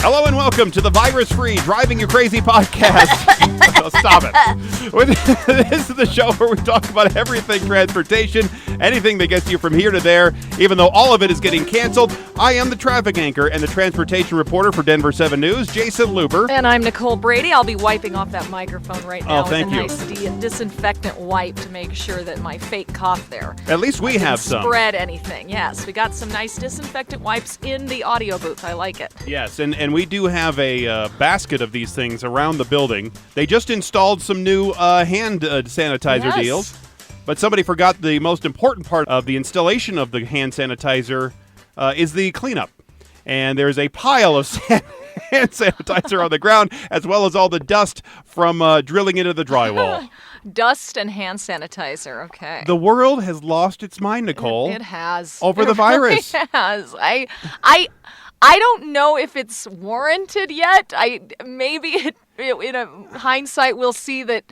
Hello and welcome to the virus-free Driving You Crazy podcast. Oh, stop it. This is the show where we talk about everything transportation, anything that gets you from here to there, even though all of it is getting canceled. I am the traffic anchor and the transportation reporter for Denver 7 News, Jason Luber. And I'm Nicole Brady. I'll be wiping off that microphone right now with a you. nice disinfectant wipe to make sure that my fake cough there. At least we have some. Spread anything. Yes, we got some nice disinfectant wipes in the audio booth. I like it. Yes, and we do have a basket of these things around the building. They just installed some new hand sanitizer deals, but somebody forgot the most important part of the installation of the hand sanitizer is the cleanup. And there's a pile of hand sanitizer on the ground, as well as all the dust from drilling into the drywall. Dust and hand sanitizer, okay. The world has lost its mind, Nicole. It has. Over the virus. It has. I don't know if it's warranted yet. Maybe in a hindsight we'll see that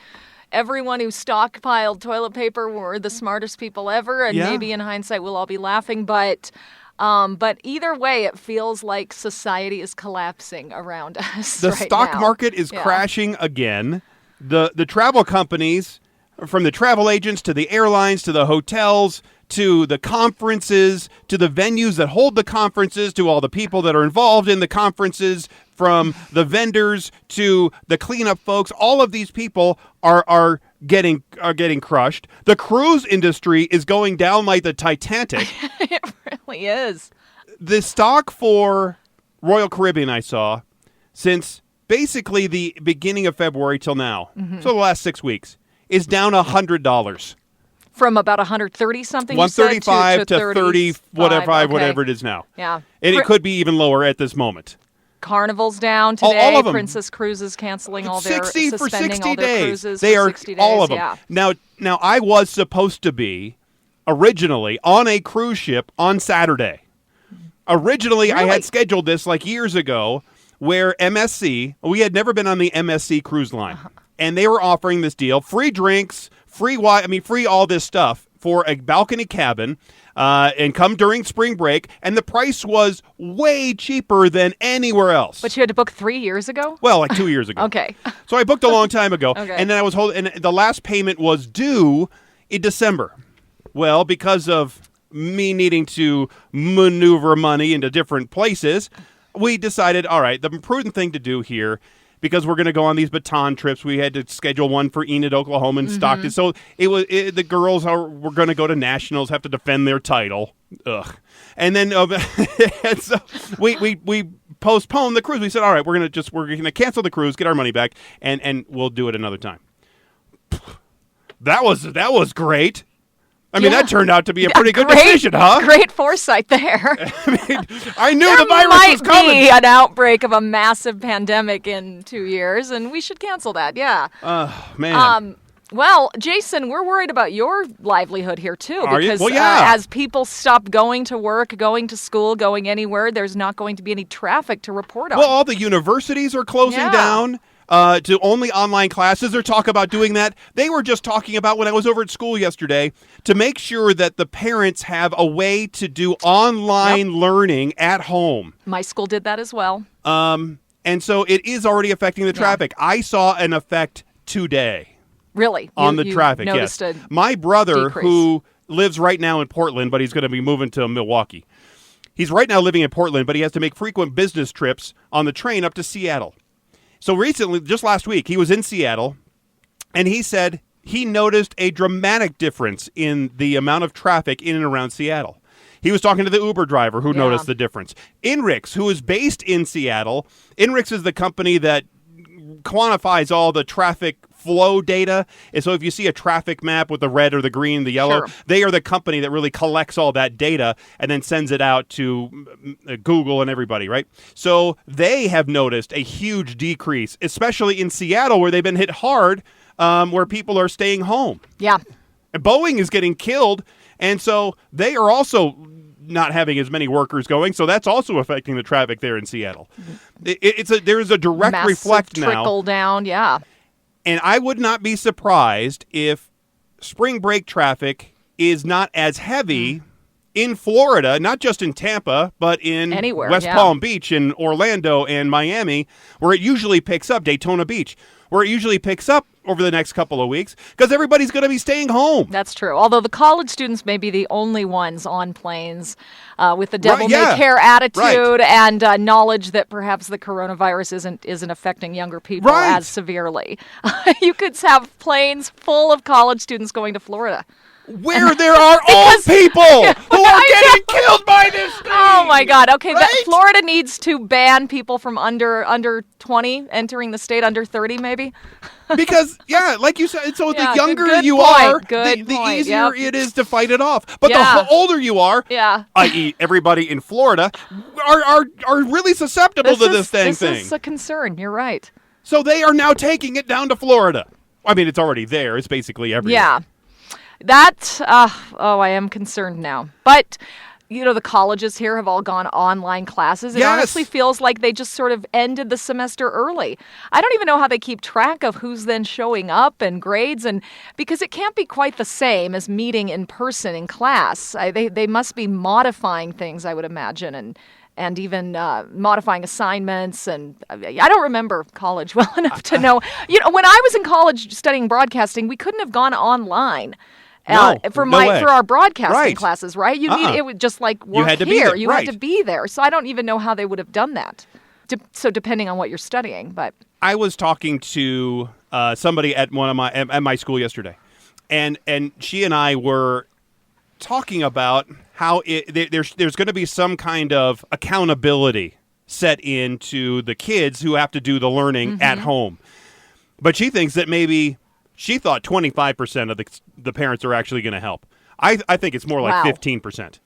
everyone who stockpiled toilet paper were the smartest people ever, and maybe in hindsight we'll all be laughing. But either way, it feels like society is collapsing around us. The right stock now. market is crashing again. The travel companies, from the travel agents to the airlines to the hotels to the conferences, to the venues that hold the conferences, to all the people that are involved in the conferences, from the vendors to the cleanup folks, all of these people are getting crushed. The cruise industry is going down like the Titanic. It really is. The stock for Royal Caribbean I saw since basically the beginning of February till now, so the last 6 weeks, is down $100. From about 130 something, 135 to 30, whatever it is now. Yeah. And it could be even lower at this moment. Carnival's down today. All of them. Princess Cruises canceling all their 60 for 60 all their days. Cruises They for are 60 days. all of them. Yeah. Now I was supposed to be originally on a cruise ship on Saturday. Originally, Really? I had scheduled this like years ago, where MSC, we had never been on the MSC cruise line, and they were offering this deal: free drinks, free all this stuff for a balcony cabin, and come during spring break, and the price was way cheaper than anywhere else. But you had to book 3 years ago? Well, like 2 years ago. Okay. So I booked a long time ago, Okay. and then and the last payment was due in December. Well, because of me needing to maneuver money into different places, we decided, all right, the prudent thing to do here, because we're going to go on these baton trips, we had to schedule one for Enid, Oklahoma, and Stockton. So the girls were going to go to nationals, have to defend their title. Ugh. And then and so we postponed the cruise. We said, all right, we're going to cancel the cruise, get our money back, and we'll do it another time. That was great. I mean, that turned out to be a pretty good decision, huh? Great foresight there. I knew the virus was coming. There might be an outbreak of a massive pandemic in 2 years, and we should cancel that, yeah. Oh, man. Well, Jason, we're worried about your livelihood here, too. Are you? Because Well, yeah. as people stop going to work, going to school, going anywhere, there's not going to be any traffic to report on. Well, all the universities are closing down. To only online classes or talk about doing that. They were just talking about, when I was over at school yesterday, to make sure that the parents have a way to do online learning at home. My school did that as well. And so it is already affecting the traffic. I saw an effect today. Really? On the traffic, noticed yes. a My brother, decrease. who lives right now in Portland, but he's going to be moving to Milwaukee. He's right now living in Portland, but he has to make frequent business trips on the train up to Seattle. So recently, just last week, he was in Seattle, and he said he noticed a dramatic difference in the amount of traffic in and around Seattle. He was talking to the Uber driver who noticed the difference. Inrix, who is based in Seattle, Inrix is the company that quantifies all the traffic flow data. And so if you see a traffic map with the red or the green, the yellow, they are the company that really collects all that data and then sends it out to Google and everybody, right? So they have noticed a huge decrease, especially in Seattle, where they've been hit hard, where people are staying home. Yeah. Boeing is getting killed, and so they are also not having as many workers going, so that's also affecting the traffic there in Seattle. There is a direct Massive reflect now. Trickle down, yeah. And I would not be surprised if spring break traffic is not as heavy in Florida, not just in Tampa, but in anywhere, West Palm Beach and Orlando and Miami, where it usually picks up, Daytona Beach, where it usually picks up over the next couple of weeks, because everybody's going to be staying home. That's true. Although the college students may be the only ones on planes with the devil may care attitude and knowledge that perhaps the coronavirus isn't affecting younger people as severely. You could have planes full of college students going to Florida. Where there are old people who are getting killed by this thing. Oh, my God. Okay, Florida needs to ban people from under 20 entering the state, under 30 maybe. Because, like you said, so the younger good you point. are, Good the point. easier it is to fight it off. But the older you are, i.e. everybody in Florida, are really susceptible to this thing. This is a concern. You're right. So they are now taking it down to Florida. I mean, it's already there. It's basically everywhere. Yeah. That, I am concerned now. But, the colleges here have all gone online classes. It honestly feels like they just sort of ended the semester early. I don't even know how they keep track of who's then showing up and grades, and because it can't be quite the same as meeting in person in class. They must be modifying things, I would imagine, and even modifying assignments. And I don't remember college well enough to know. When I was in college studying broadcasting, we couldn't have gone online. For our broadcasting classes, right? It was just like work you had to here. Be you had to be there. So I don't even know how they would have done that. So depending on what you're studying, but I was talking to somebody at my school yesterday, and she and I were talking about how there's going to be some kind of accountability set into the kids who have to do the learning at home, but she thinks that maybe. She thought 25% of the parents are actually going to help. I think it's more like 15%.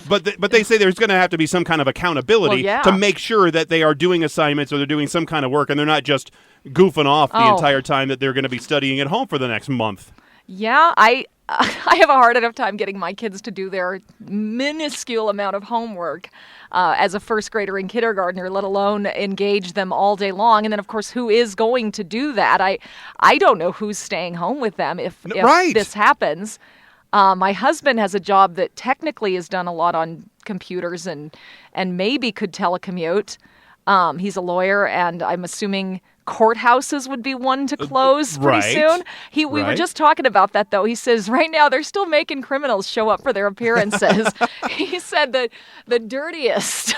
But they say there's going to have to be some kind of accountability to make sure that they are doing assignments or they're doing some kind of work and they're not just goofing off the entire time that they're going to be studying at home for the next month. Yeah, I have a hard enough time getting my kids to do their minuscule amount of homework as a first grader and kindergartner, let alone engage them all day long. And then, of course, who is going to do that? I don't know who's staying home with them if this happens. My husband has a job that technically is done a lot on computers and maybe could telecommute. He's a lawyer, and I'm assuming courthouses would be one to close pretty soon. We were just talking about that, though. He says right now they're still making criminals show up for their appearances. He said that the dirtiest,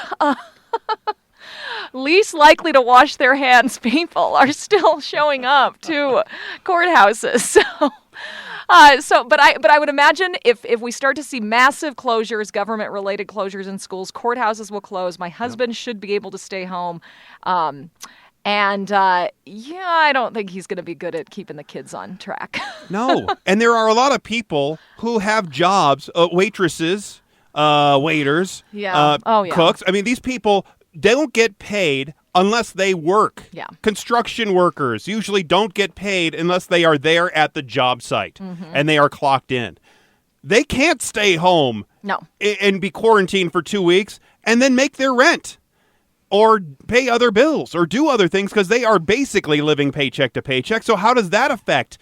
least likely to wash their hands people are still showing up to courthouses. But I would imagine if we start to see massive closures, government-related closures in schools, courthouses will close. My husband should be able to stay home. I don't think he's going to be good at keeping the kids on track. No. And there are a lot of people who have jobs, waitresses, waiters, cooks. I mean, these people, they don't get paid unless they work. Yeah. Construction workers usually don't get paid unless they are there at the job site and they are clocked in. They can't stay home and be quarantined for 2 weeks and then make their rent or pay other bills or do other things because they are basically living paycheck to paycheck. So how does that affect?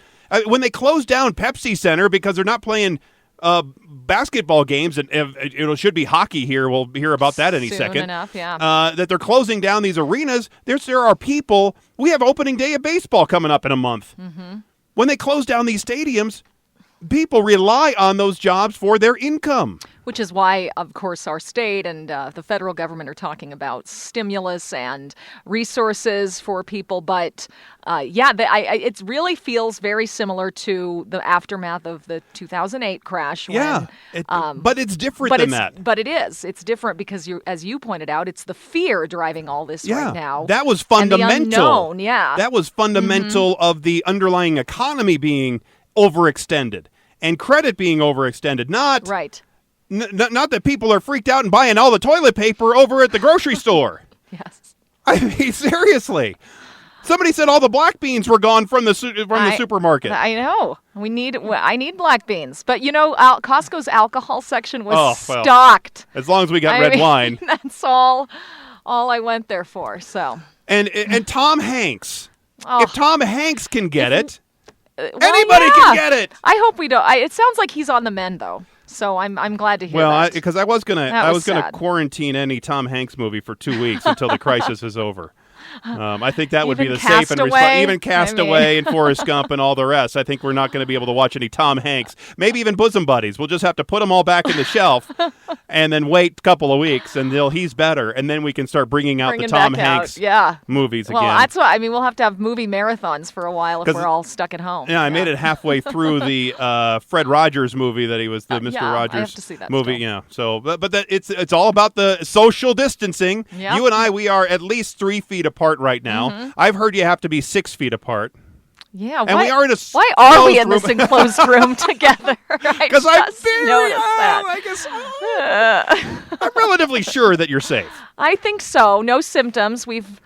When they close down Pepsi Center because they're not playing basketball games, and it should be hockey here. We'll hear about that any second. Enough, that they're closing down these arenas. There are people. We have opening day of baseball coming up in a month. When they close down these stadiums, people rely on those jobs for their income. Which is why, of course, our state and the federal government are talking about stimulus and resources for people. But it really feels very similar to the aftermath of the 2008 crash. But it's different than that. But it is. It's different because, as you pointed out, it's the fear driving all this right now. That was fundamental. And the unknown, That was fundamental of the underlying economy being overextended and credit being overextended. Not that people are freaked out and buying all the toilet paper over at the grocery store. Yes. I mean, seriously. Somebody said all the black beans were gone from the supermarket. I know. I need black beans. But, Costco's alcohol section was stocked. As long as we got red wine. That's all I went there for. So. And Tom Hanks. If Tom Hanks can get it, anybody can get it. I hope we don't. It sounds like he's on the mend, though. So I'm glad to hear well, that. because I was gonna sad. quarantine any Tom Hanks movie for 2 weeks until the crisis is over. I think that would be Even the safe and Castaway? even Castaway and Forrest Gump and all the rest. I think we're not going to be able to watch any Tom Hanks. Maybe even Bosom Buddies. We'll just have to put them all back in the shelf and then wait a couple of weeks until he's better, and then we can start bringing out the Tom Hanks movies again. Well, that's what I mean. We'll have to have movie marathons for a while if we're all stuck at home. Yeah, I made it halfway through the Fred Rogers movie that he was the Mr. Rogers I have to see that movie. still. Yeah, so but it's all about the social distancing. Yep. You and I, we are at least 3 feet apart right now. Mm-hmm. I've heard you have to be 6 feet apart. Yeah, and we are in a why are we closed in this room? enclosed room together? Because I just noticed that. I guess I'm relatively sure that you're safe. I think so. No symptoms. We've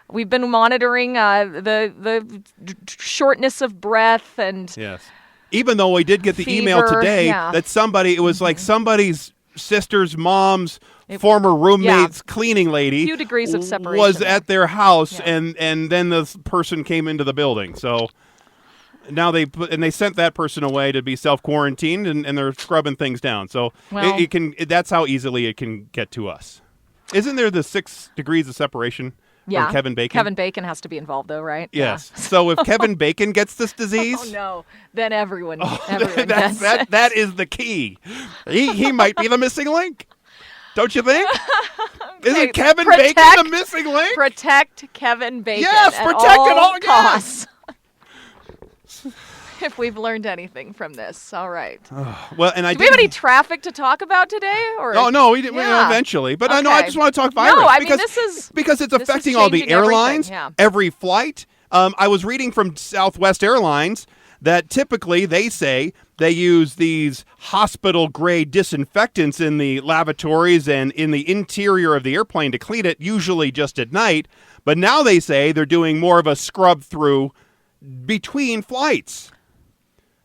been monitoring the shortness of breath and yes. Even though we did get the email fever, today that somebody, it was like somebody's sister's mom's former roommate's cleaning lady, few degrees of separation was at their house, Yeah. and then the person came into the building. So now they sent that person away to be self-quarantined, and they're scrubbing things down. So Well- that's how easily it can get to us. Isn't there the 6 degrees of separation Yeah. from Kevin Bacon? Kevin Bacon has to be involved, though, right? Yes. So if Kevin Bacon gets this disease, Oh no! Then everyone gets it. that is the key. He might be the missing link. Don't you think? Isn't Kevin Bacon the missing link? Protect Kevin Bacon. Yes, at protect all at all costs. If we've learned anything from this, all right. Well, and Do we have any traffic to talk about today? Or Oh no, we did Yeah. eventually. But I Okay. just want to talk virus. No, I mean, because because it's this is affecting all the changing everything, airlines, yeah. every flight. I was reading from Southwest Airlines that typically they say they use these hospital-grade disinfectants in the lavatories and in the interior of the airplane to clean it, usually just at night. But now they say they're doing more of a scrub-through between flights.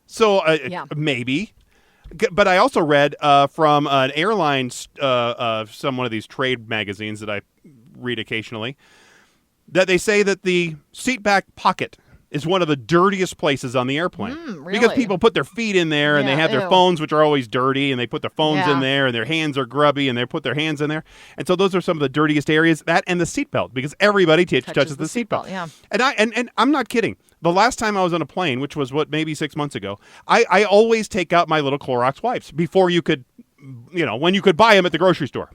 So maybe. But I also read from an airline, some one of these trade magazines that I read occasionally, that they say that the seat back pocket is one of the dirtiest places on the airplane. Really? Because people put their feet in there and they Yeah, have their ew. phones, which are always dirty, and they put their phones Yeah. in there and their hands are grubby and they put their hands in there. And so those are some of the dirtiest areas, that and the seatbelt, because everybody touches the seatbelt. Yeah. And I'm not kidding. The last time I was on a plane, which was maybe 6 months ago, I always take out my little Clorox wipes before you could, when you could buy them at the grocery store.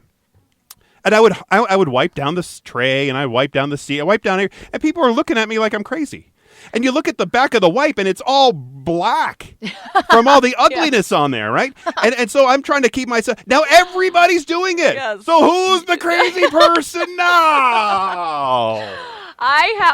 And I would wipe down this tray and I wipe down the seat. I wipe down here, and people are looking at me like I'm crazy. And you look at the back of the wipe, and it's all black from all the ugliness on there, right? And so I'm trying to keep myself. Now everybody's doing it. Yes. So who's the crazy person now?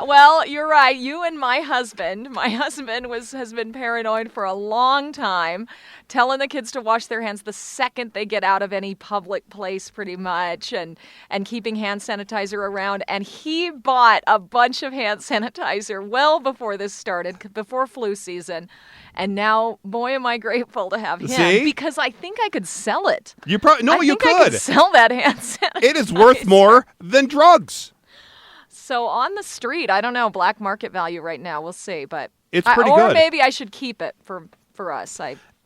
Well, you're right. You and my husband. My husband has been paranoid for a long time, telling the kids to wash their hands the second they get out of any public place, pretty much, and keeping hand sanitizer around. And he bought a bunch of hand sanitizer well before this started, before flu season. And now, boy, am I grateful to have him. See? Because I think I could sell it. You probably I think I could sell that hand sanitizer. It is worth more than drugs. So on the street, I don't know, black market value right now. We'll see, but It's pretty or good. maybe I should keep it for us.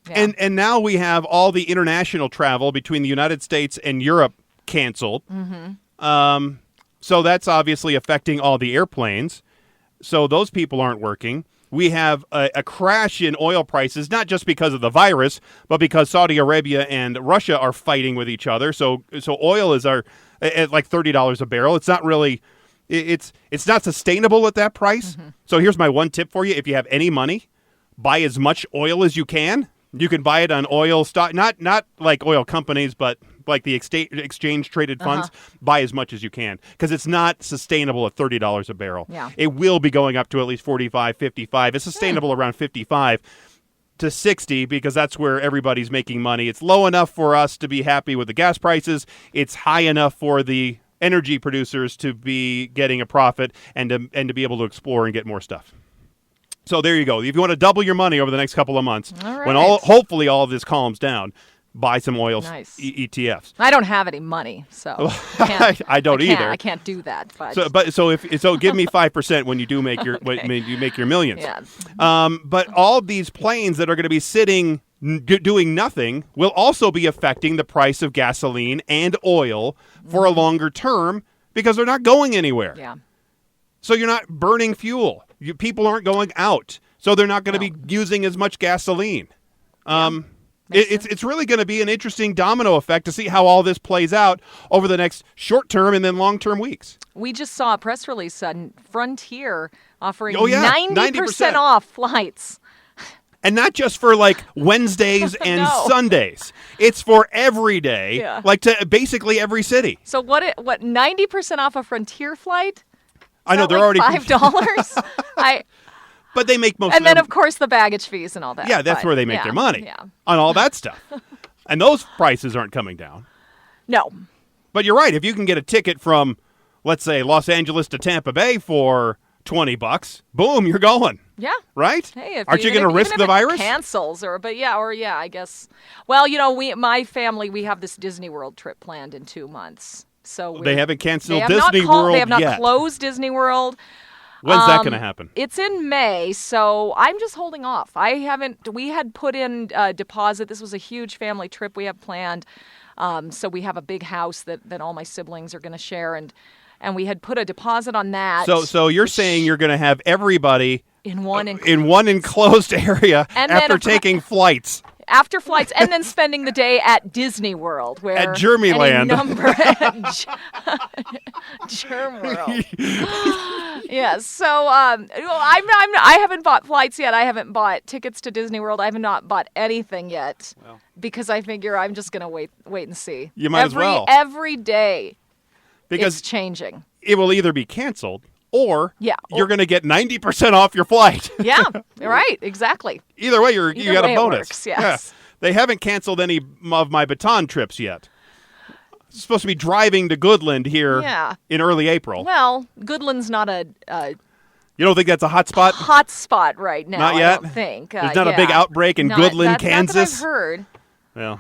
And now we have all the international travel between the United States and Europe canceled. Mm-hmm. So that's obviously affecting all the airplanes. So those people aren't working. We have a crash in oil prices, not just because of the virus, but because Saudi Arabia and Russia are fighting with each other. So oil is at like $30 a barrel. It's not really. It's not sustainable at that price. Mm-hmm. So here's my one tip for you. If you have any money, buy as much oil as you can. You can buy it on oil stock, not like oil companies, but like the exchange traded funds. Buy as much as you can because it's not sustainable at $30 a barrel. Yeah. It will be going up to at least 45, 55. It's sustainable around 55 to 60 because that's where everybody's making money. It's low enough for us to be happy with the gas prices. It's high enough for the energy producers to be getting a profit and to be able to explore and get more stuff. So there you go. If you want to double your money over the next couple of months, when hopefully all of this calms down, buy some oil ETFs. I don't have any money, so I don't either. I can't do that. So give me 5% when you do make your when you make your millions. Yeah. But all these planes that are going to be sitting doing nothing will also be affecting the price of gasoline and oil for a longer term because they're not going anywhere. Yeah. So you're not burning fuel. People aren't going out, so they're not going to be using as much gasoline. It's really going to be an interesting domino effect to see how all this plays out over the next short term and then long term weeks. We just saw a press release on Frontier offering 90% off flights. And not just for like Wednesdays and Sundays. It's for every day, like to basically every city. So what 90% off a Frontier flight? I know they're like already $5. But they make most and of then, of course, the baggage fees and all that. Yeah, that's where they make their money on all that stuff. And those prices aren't coming down. No. But you're right. If you can get a ticket from, let's say, Los Angeles to Tampa Bay for $20, boom, you're going. Yeah. Right? Hey, aren't you going to risk the virus? Cancels I guess. Well, my family, we have this Disney World trip planned in 2 months. So they haven't canceled Disney World yet. They have not closed Disney World. When's that going to happen? It's in May, so I'm just holding off. We had put in a deposit. This was a huge family trip we have planned. So we have a big house that all my siblings are going to share, and we had put a deposit on that. So you're saying you're going to have everybody in one enclosed area after taking flights. After flights, and then spending the day at Disney World, where at Germyland. Germ World. Yes. So I haven't bought flights yet. I haven't bought tickets to Disney World. I have not bought anything yet because I figure I'm just going to wait and see. You might as well. Every day, because it's changing. It will either be canceled. Or you're going to get 90% off your flight. Yeah, right, exactly. Either way, you got a bonus. It works, yes. Yeah. They haven't canceled any of my Baton trips yet. It's supposed to be driving to Goodland here in early April. Well, Goodland's not a... you don't think that's a hot spot? Hot spot right now, not yet? I don't think. There's not a big outbreak in Goodland, Kansas? Not that I've heard. Well.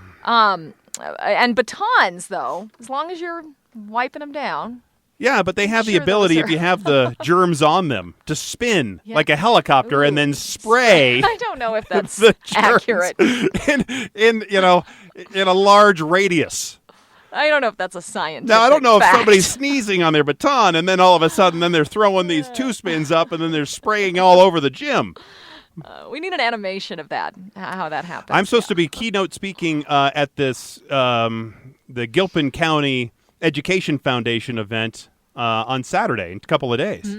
And batons, though, as long as you're wiping them down... Yeah, but they have the ability, if you have the germs on them, to spin like a helicopter and then spray. I don't know if that's accurate. In a large radius. I don't know if that's a scientific Now, I don't know fact. if somebody's sneezing on their baton and then all of a sudden then they're throwing these two spins up and then they're spraying all over the gym. We need an animation of that, how that happens. I'm supposed to be keynote speaking at this, the Gilpin County Education Foundation event on Saturday in a couple of days.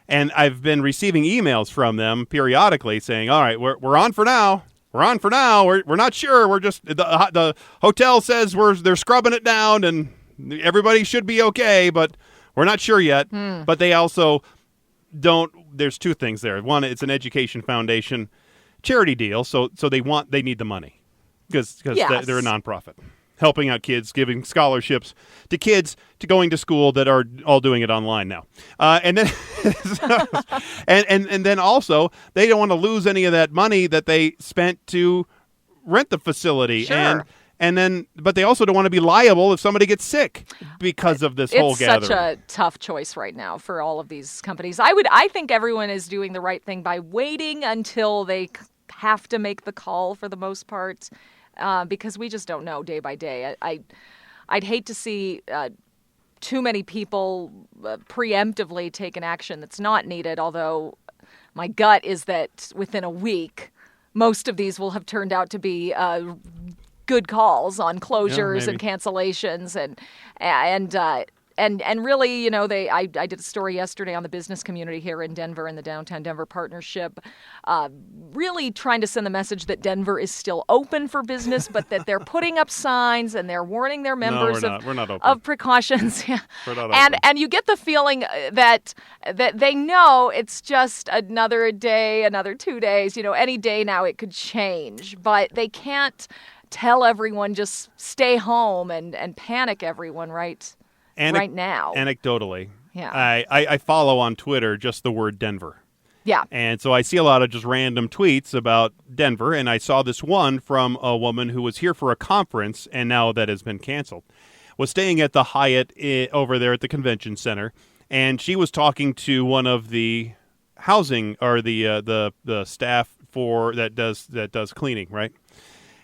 And I've been receiving emails from them periodically saying, all right, we're on for now. We're on for now. We're not sure. We're just the hotel says they're scrubbing it down and everybody should be okay, but we're not sure yet. But they also don't. There's two things there. One, it's an education foundation charity deal, so they need the money because they're a nonprofit. Helping out kids, giving scholarships to kids to going to school that are all doing it online now, and then and then also they don't want to lose any of that money that they spent to rent the facility, sure. But they also don't want to be liable if somebody gets sick because of this whole gathering. It's such a tough choice right now for all of these companies. I think everyone is doing the right thing by waiting until they have to make the call for the most part. Because we just don't know day by day. I'd hate to see too many people preemptively take an action that's not needed, although my gut is that within a week, most of these will have turned out to be good calls on closures and cancellations and really, I did a story yesterday on the business community here in Denver and the Downtown Denver Partnership, really trying to send the message that Denver is still open for business, but that they're putting up signs and they're warning their members we're not open. of precautions. We're not open. And you get the feeling that they know it's just another day, another 2 days. Any day now it could change, but they can't tell everyone just stay home and panic everyone, right? Right now. Anecdotally, yeah. I follow on Twitter just the word Denver. Yeah. And so I see a lot of just random tweets about Denver, and I saw this one from a woman who was here for a conference, and now that has been canceled, was staying at the Hyatt over there at the convention center, and she was talking to one of the housing or the staff that does cleaning, right?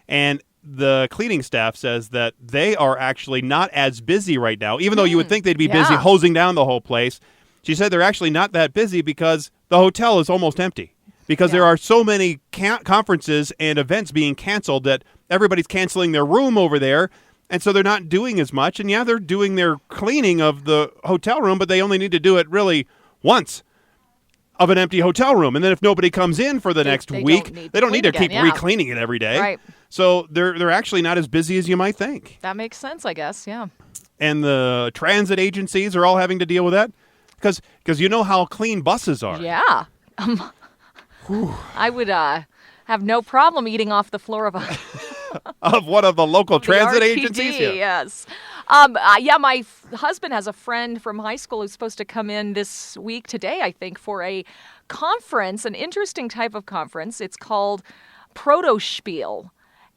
And the cleaning staff says that they are actually not as busy right now, even though you would think they'd be busy hosing down the whole place. She said they're actually not that busy because the hotel is almost empty because there are so many conferences and events being canceled that everybody's canceling their room over there. And so they're not doing as much. And they're doing their cleaning of the hotel room, but they only need to do it really once of an empty hotel room. And then if nobody comes in for the next week, they don't need to keep re-cleaning it every day. Right. So they're actually not as busy as you might think. That makes sense, I guess, yeah. And the transit agencies are all having to deal with that because you know how clean buses are. Yeah. I would have no problem eating off the floor of a... of one of the local transit RTD, agencies? Yes. My husband has a friend from high school who's supposed to come in this week today, I think, for a conference, an interesting type of conference. It's called Protospiel.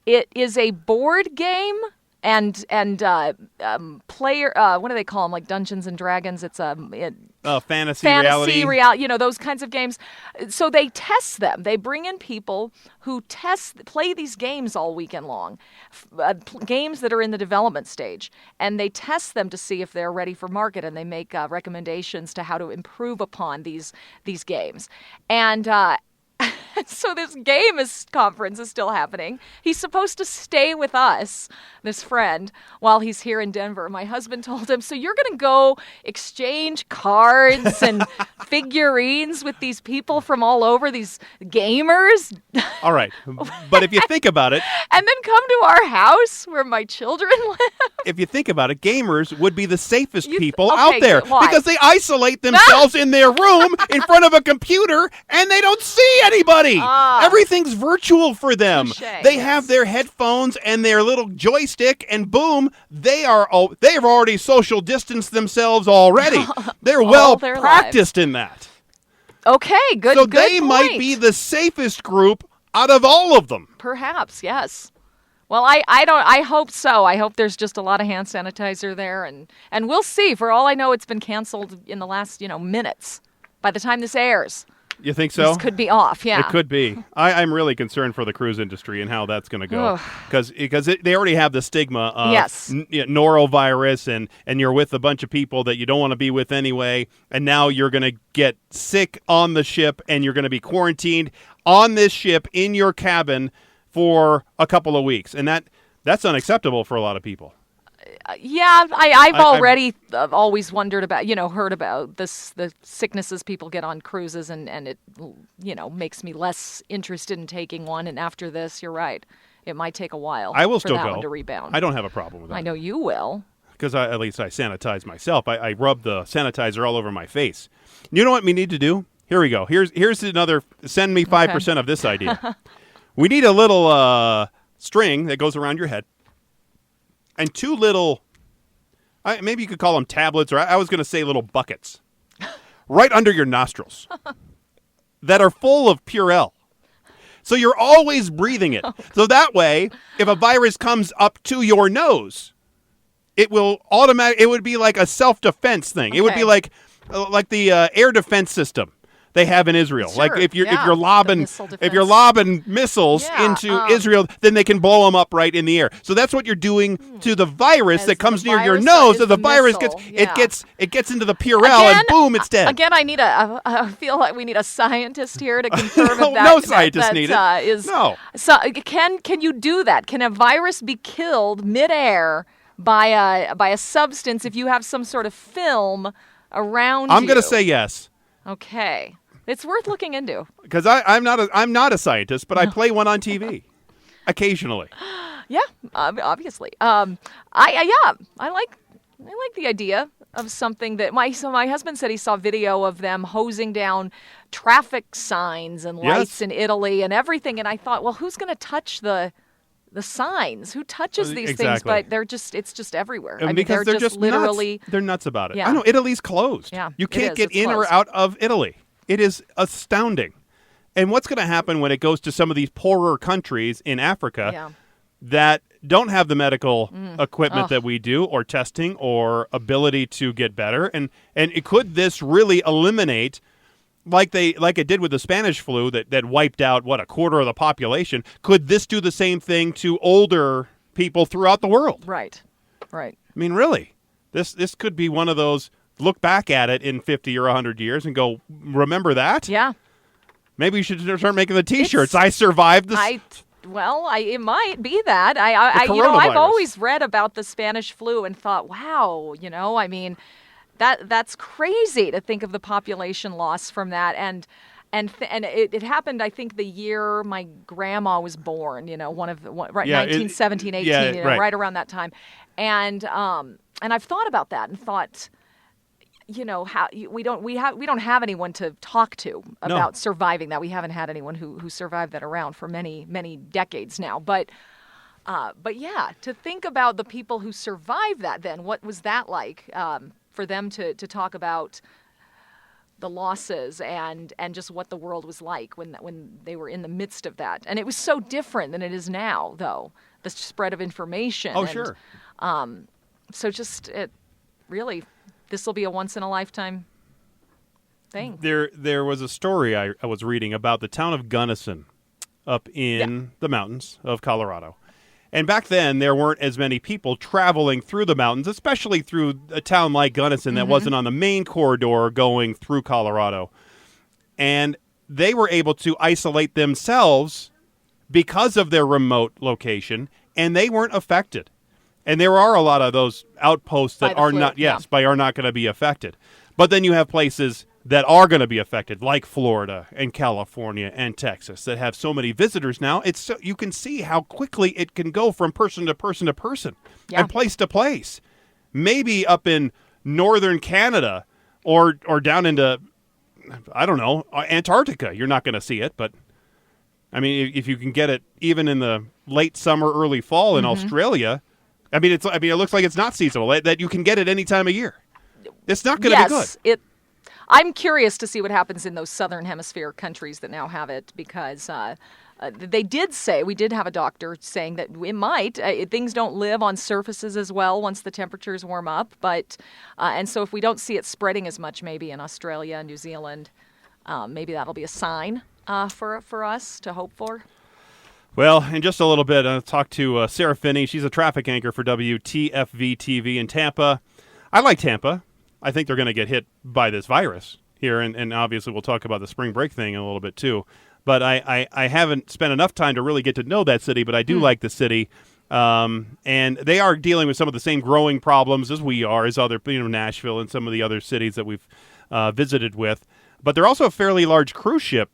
It is a board game and player. What do they call them? Like Dungeons and Dragons. It's fantasy reality. Those kinds of games. So they test them. They bring in people who play these games all weekend long, games that are in the development stage, and they test them to see if they're ready for market, and they make recommendations to how to improve upon these games. And so this conference is still happening. He's supposed to stay with us, this friend, while he's here in Denver. My husband told him, so you're going to go exchange cards and figurines with these people from all over, these gamers? All right. But if you think about it... and then come to our house where my children live? If you think about it, gamers would be the safest people out there. Why? Because they isolate themselves in their room in front of a computer and they don't see anybody. Everything's virtual for them. They have their headphones and their little joystick, and boom, they've already social distanced themselves already. They're well practiced in that. Okay, good. So good they point. might be the safest group out of all of them. Perhaps, yes. Well, I hope so. I hope there's just a lot of hand sanitizer there, and we'll see. For all I know, it's been canceled in the last minutes. By the time this airs. You think so? This could be off, yeah. It could be. I'm really concerned for the cruise industry and how that's going to go. Because they already have the stigma of norovirus and you're with a bunch of people that you don't want to be with anyway. And now you're going to get sick on the ship and you're going to be quarantined on this ship in your cabin for a couple of weeks. And that's unacceptable for a lot of people. I've already always wondered about, heard about the sicknesses people get on cruises, and it, makes me less interested in taking one. And after this, you're right. It might take a while for still that go. one to rebound. I don't have a problem with that. I know you will. Because at least I sanitize myself. I rub the sanitizer all over my face. You know what we need to do? Here we go. Here's another, send me 5% of this idea. We need a little string that goes around your head. And two little, maybe you could call them tablets, or I was going to say little buckets, right under your nostrils that are full of Purell. So you're always breathing it. So that way, if a virus comes up to your nose, it will it would be like a self-defense thing. Okay. It would be like the air defense system they have in Israel. Sure, like if you're lobbing missiles into Israel, then they can blow them up right in the air. So that's what you're doing to the virus that comes near your nose. So the virus gets into the Purell and boom, it's dead. Again, I feel like we need a scientist here to confirm if that. No scientist needed. No. So can you do that? Can a virus be killed midair by a substance if you have some sort of film around you? I'm going to say yes. Okay. It's worth looking into. Because I'm not a scientist, but I play one on TV occasionally. Yeah, obviously. I like the idea of something that my husband said he saw video of them hosing down traffic signs and lights in Italy and everything, and I thought, well, who's going to touch the signs? Who touches these things? But it's just everywhere. I mean, because they're just literally nuts. They're nuts about it. Yeah. I know Italy's closed. Yeah, you can't get in closed. or out of Italy. It is astounding. And what's going to happen when it goes to some of these poorer countries in Africa that don't have the medical equipment that we do, or testing, or ability to get better? And could this really eliminate like it did with the Spanish flu that wiped out, a quarter of the population, could this do the same thing to older people throughout the world? Right. I mean, really, this could be one of those, look back at it in 50 or 100 years and go, remember that? Yeah. Maybe you should start making the T-shirts. I survived this. It might be that. I've always read about the Spanish flu and thought, wow, I mean, that's crazy to think of the population loss from that. And it happened, I think, the year my grandma was born, 1917, 18, right around that time. And I've thought about that and thought, how we don't have anyone to talk to about surviving that. We haven't had anyone who survived that around for many, many decades now. But yeah, to think about the people who survived that, then what was that like for them to talk about the losses and just what the world was like when they were in the midst of that. And it was so different than it is now, though, the spread of information. Oh, sure. So it really, this will be a once-in-a-lifetime thing. There was a story I was reading about the town of Gunnison up in the mountains of Colorado. And back then, there weren't as many people traveling through the mountains, especially through a town like Gunnison that wasn't on the main corridor going through Colorado. And they were able to isolate themselves because of their remote location, and they weren't affected. And there are a lot of those outposts that are not going to be affected. But then you have places that are going to be affected, like Florida and California and Texas, that have so many visitors now. You can see how quickly it can go from person to person to person and place to place. Maybe up in northern Canada or down into, I don't know, Antarctica, you're not going to see it. But, I mean, if you can get it even in the late summer, early fall in Australia, it looks like it's not seasonal, that you can get it any time of year. It's not going to be good. I'm curious to see what happens in those southern hemisphere countries that now have it, because they did say, we did have a doctor saying that it might. Things don't live on surfaces as well once the temperatures warm up. And so if we don't see it spreading as much maybe in Australia and New Zealand, maybe that'll be a sign for us to hope for. Well, in just a little bit, I'll talk to Sarah Phinney. She's a traffic anchor for WTFV-TV in Tampa. I like Tampa. I think they're going to get hit by this virus here, and obviously we'll talk about the spring break thing in a little bit too. But I haven't spent enough time to really get to know that city, but I do like the city. And they are dealing with some of the same growing problems as we are, as other, Nashville and some of the other cities that we've visited with. But they're also a fairly large cruise ship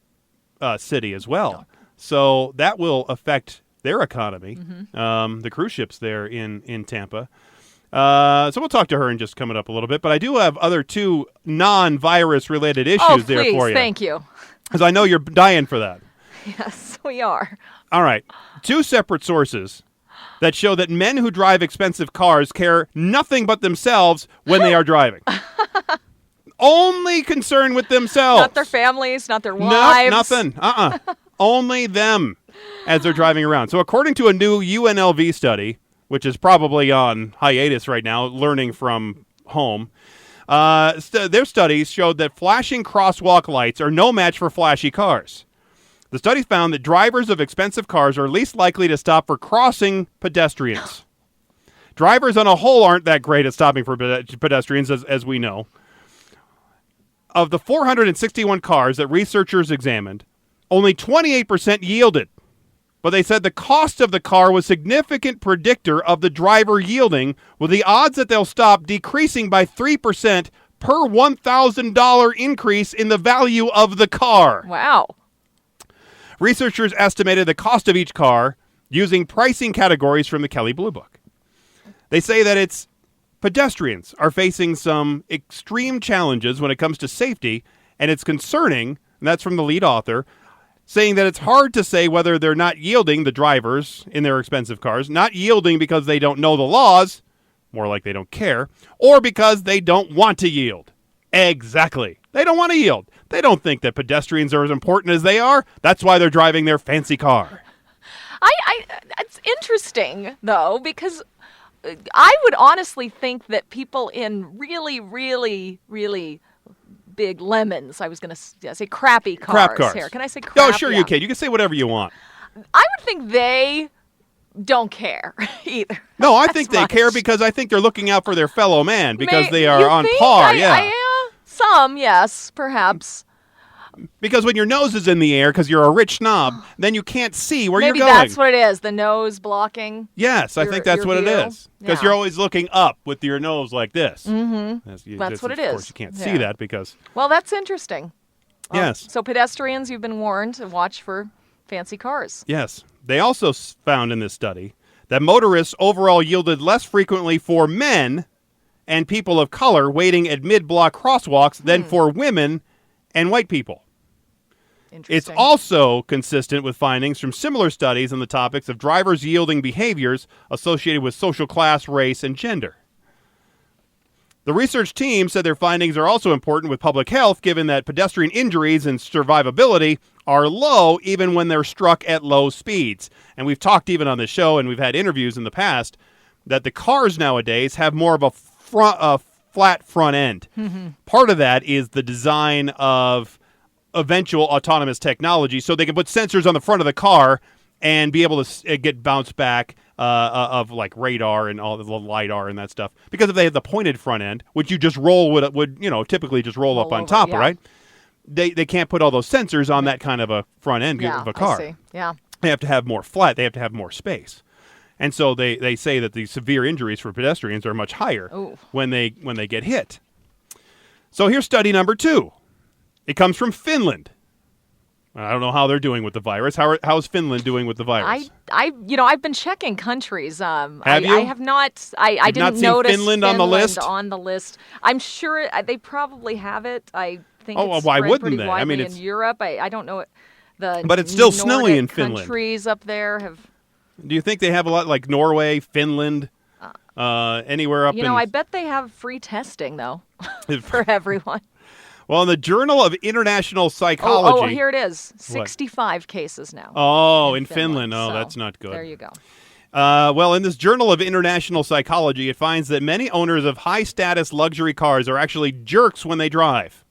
city as well. So that will affect their economy, the cruise ships there in Tampa. So we'll talk to her in just coming up a little bit. But I do have other two non-virus related issues there for you. Thank you. Because I know you're dying for that. Yes, we are. All right. Two separate sources that show that men who drive expensive cars care nothing but themselves when they are driving. Only concerned with themselves. Not their families, not their wives. Nothing. Only them as they're driving around. So according to a new UNLV study, which is probably on hiatus right now, learning from home, their studies showed that flashing crosswalk lights are no match for flashy cars. The study found that drivers of expensive cars are least likely to stop for crossing pedestrians. Drivers on a whole aren't that great at stopping for pedestrians, as we know. Of the 461 cars that researchers examined, only 28% yielded. But they said the cost of the car was a significant predictor of the driver yielding, with the odds that they'll stop decreasing by 3% per $1,000 increase in the value of the car. Wow. Researchers estimated the cost of each car using pricing categories from the Kelley Blue Book. They say that it's pedestrians are facing some extreme challenges when it comes to safety, and it's concerning, and that's from the lead author, saying that it's hard to say whether they're not yielding, the drivers in their expensive cars, not yielding because they don't know the laws, more like they don't care, or because they don't want to yield. Exactly. They don't want to yield. They don't think that pedestrians are as important as they are. That's why they're driving their fancy car. It's interesting, though, because I would honestly think that people in really, really, really big lemons. I was going to say crappy cars. Crap cars. Here. Can I say crap? Oh, sure Yeah. you can. You can say whatever you want. I would think they don't care either. No, I think they much. care because I think they're looking out for their fellow man because they You are on think? par. Yeah. Some, yes, perhaps. Because when your nose is in the air because you're a rich snob, then you can't see where Maybe you're going. that's what it is. The nose blocking. Yes, I think that's your what it view. is. Because Yeah. you're always looking up with your nose like this. Mm-hmm. That's what it is. Of course, you can't see Yeah. that because... Well, that's interesting. Yes. So pedestrians, you've been warned to watch for fancy cars. Yes. They also found in this study that motorists overall yielded less frequently for men and people of color waiting at mid-block crosswalks than for women and white people. It's Interesting. also consistent with findings from similar studies on the topics of drivers yielding behaviors associated with social class, race, and gender. The research team said their findings are also important with public health, given that pedestrian injuries and survivability are low even when they're struck at low speeds. And we've talked even on this show, and we've had interviews in the past, that the cars nowadays have more of a flat front end. Mm-hmm. Part of that is the design of eventual autonomous technology, so they can put sensors on the front of the car and be able to get bounced back of like radar and all the LiDAR and that stuff. Because if they have the pointed front end, which you just roll would typically just roll up on over, top, yeah. right? They can't put all those sensors on that kind of a front end of a car. I see. Yeah. They have to have more flat. They have to have more space. And so they say that the severe injuries for pedestrians are much higher when they get hit. So here's study number 2. It comes from Finland. I don't know how they're doing with the virus. How's Finland doing with the virus? I've been checking countries. Have you? I have not. I didn't not seen notice Finland on the list? On the list, I'm sure they probably have it. I think. Oh, it's why spread wouldn't pretty they? widely I mean, in it's- Europe. I don't know. But it's still snowy in Nordic Finland. Countries up there have. Do you think they have a lot like Norway, Finland, anywhere up in... I bet they have free testing though for everyone. Well, in the Journal of International Psychology... Oh, here it is. 65 cases now. Oh, in Finland. Oh, So, that's not good. There you go. Well, in this Journal of International Psychology, it finds that many owners of high-status luxury cars are actually jerks when they drive.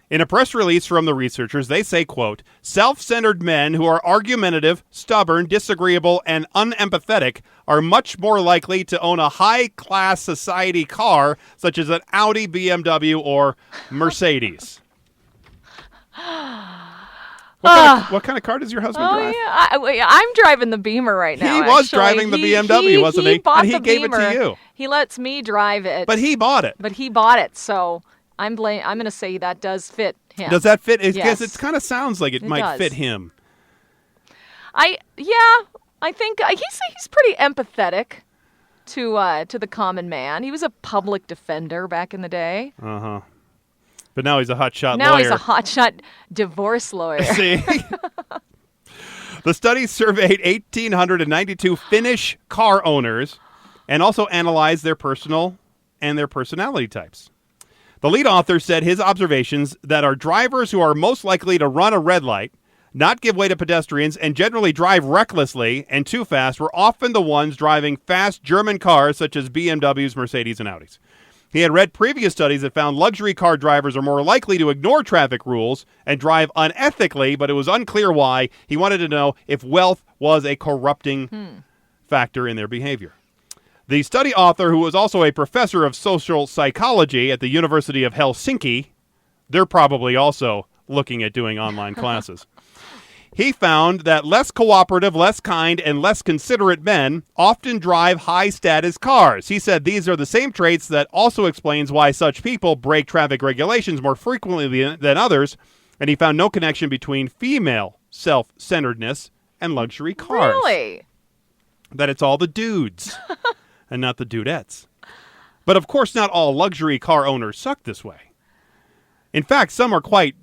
In a press release from the researchers, they say, quote, self-centered men who are argumentative, stubborn, disagreeable, and unempathetic are much more likely to own a high-class society car, such as an Audi, BMW, or Mercedes. What kind of car does your husband drive? Yeah, I'm driving the Beamer right now. He was actually. driving the BMW, wasn't he? Bought And he the gave it to Beamer. you. He lets me drive it. But he bought it. But he bought it, so I'm going to say that does fit him. Does that fit? Because Yes. it kind of sounds like it might does. fit him. I think he's pretty empathetic to the common man. He was a public defender back in the day. Uh-huh. But now he's a hotshot Now lawyer. he's a hotshot divorce lawyer. See? The study surveyed 1,892 Finnish car owners and also analyzed their personal and their personality types. The lead author said his observations that are drivers who are most likely to run a red light, not give way to pedestrians, and generally drive recklessly and too fast were often the ones driving fast German cars such as BMWs, Mercedes, and Audis. He had read previous studies that found luxury car drivers are more likely to ignore traffic rules and drive unethically, but it was unclear why. He wanted to know if wealth was a corrupting factor in their behavior. The study author, who was also a professor of social psychology at the University of Helsinki, they're probably also looking at doing online classes. He found that less cooperative, less kind, and less considerate men often drive high-status cars. He said these are the same traits that also explains why such people break traffic regulations more frequently than others, and he found no connection between female self-centeredness and luxury cars. Really? That it's all the dudes and not the dudettes. But of course, not all luxury car owners suck this way. In fact, some are quite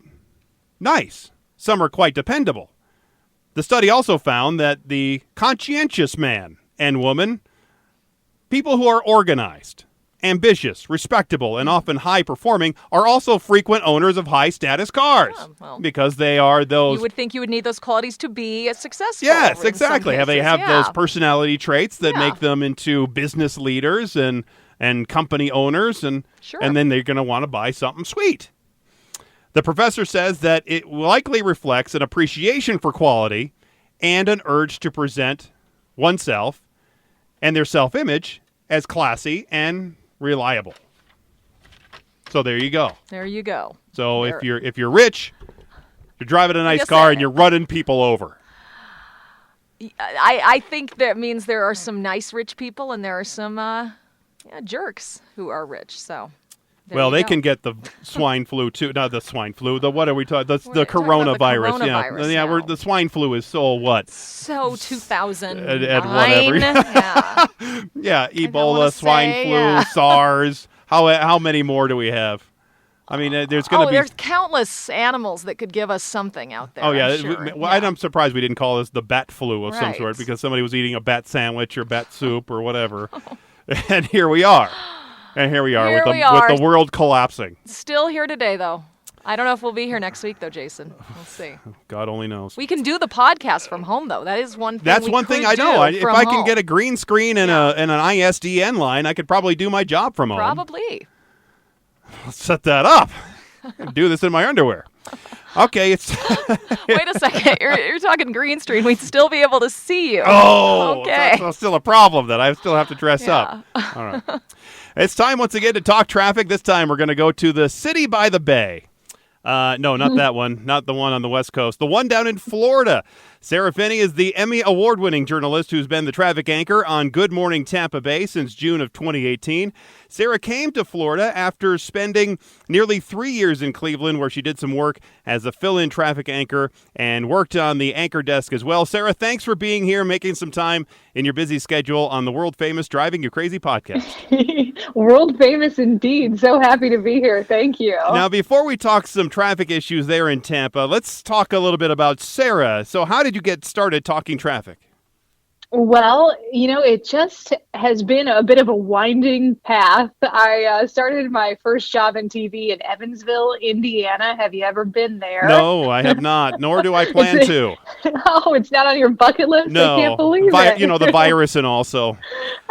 nice. Some are quite dependable. The study also found that the conscientious man and woman, people who are organized, ambitious, respectable, and often high-performing, are also frequent owners of high-status cars because they are those... You would think you would need those qualities to be successful. Yes, in some exactly. They cases. have Yeah. those personality traits that make them into business leaders and company owners, and Sure. and then they're going to want to buy something sweet. The professor says that it likely reflects an appreciation for quality and an urge to present oneself and their self-image as classy and reliable. So there you go. There you go. So if you're rich, you're driving a nice car and you're running people over. I think that means there are some nice rich people and there are some jerks who are rich. So well, they can get the swine flu too. Not the swine flu. What are we talking? The coronavirus. Yeah. The swine flu is so what? So 2009. And whatever. Yeah, Ebola, swine flu, SARS. How many more do we have? I mean, there's going to be. There's countless animals that could give us something out there. Oh yeah, I'm sure. I'm surprised we didn't call this the bat flu of some sort because somebody was eating a bat sandwich or bat soup or whatever, and here we are. And here we are with the world collapsing. Still here today, though. I don't know if we'll be here next week, though, Jason. We'll see. God only knows. We can do the podcast from home, though. That is one thing. That's one thing I know. If I can get a green screen and an ISDN line, I could probably do my job from home. Probably. Let's set that up. Do this in my underwear. Okay, it's. Wait a second. You're talking green screen. We'd still be able to see you. Oh, okay. That's still a problem then. I still have to dress up. All right. It's time once again to talk traffic. This time we're going to go to the city by the bay. No, not that one. Not the one on the West Coast. The one down in Florida. Sarah Phinney is the Emmy award-winning journalist who's been the traffic anchor on Good Morning Tampa Bay since June of 2018. Sarah came to Florida after spending nearly 3 years in Cleveland, where she did some work as a fill-in traffic anchor and worked on the anchor desk as well. Sarah, thanks for being here, making some time in your busy schedule on the world-famous Driving You Crazy podcast. World famous indeed. So happy to be here. Thank you. Now, before we talk some traffic issues there in Tampa, let's talk a little bit about Sarah. So how did you get started talking traffic? Well, it just has been a bit of a winding path. I started my first job in TV in Evansville, Indiana. Have you ever been there? No, I have not, nor do I plan to. Oh, it's not on your bucket list? No. I can't believe it. The virus and also.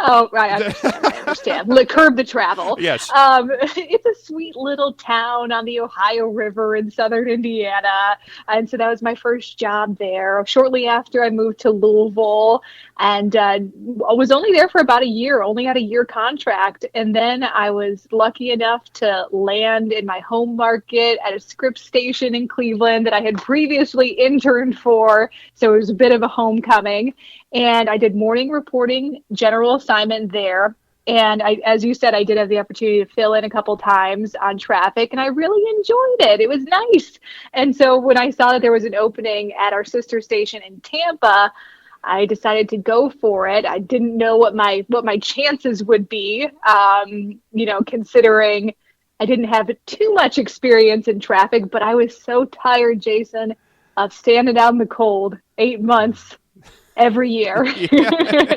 Oh, right. I understand. Curb the travel. Yes. It's a sweet little town on the Ohio River in southern Indiana. And so that was my first job there. Shortly after I moved to Louisville. And I was only there for about a year, only had a year contract. And then I was lucky enough to land in my home market at a script station in Cleveland that I had previously interned for. So it was a bit of a homecoming. And I did morning reporting, general assignment there. And as you said, I did have the opportunity to fill in a couple times on traffic, and I really enjoyed it. It was nice. And so when I saw that there was an opening at our sister station in Tampa, I decided to go for it. I didn't know what my chances would be, considering I didn't have too much experience in traffic, but I was so tired, Jason, of standing out in the cold 8 months every year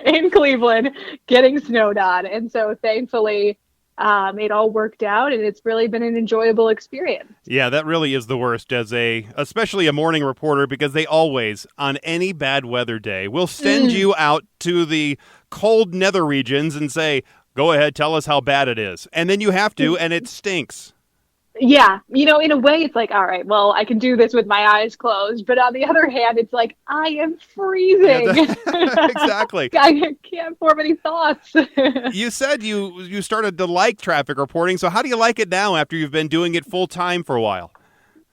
in Cleveland, getting snowed on. And so thankfully, it all worked out, and it's really been an enjoyable experience. Yeah, that really is the worst especially a morning reporter, because they always, on any bad weather day, will send you out to the cold nether regions and say, go ahead, tell us how bad it is. And then you have to, and it stinks. Yeah, in a way, it's like, all right, well, I can do this with my eyes closed. But on the other hand, it's like, I am freezing. Yeah, exactly. I can't form any thoughts. You said you started to like traffic reporting. So how do you like it now after you've been doing it full time for a while?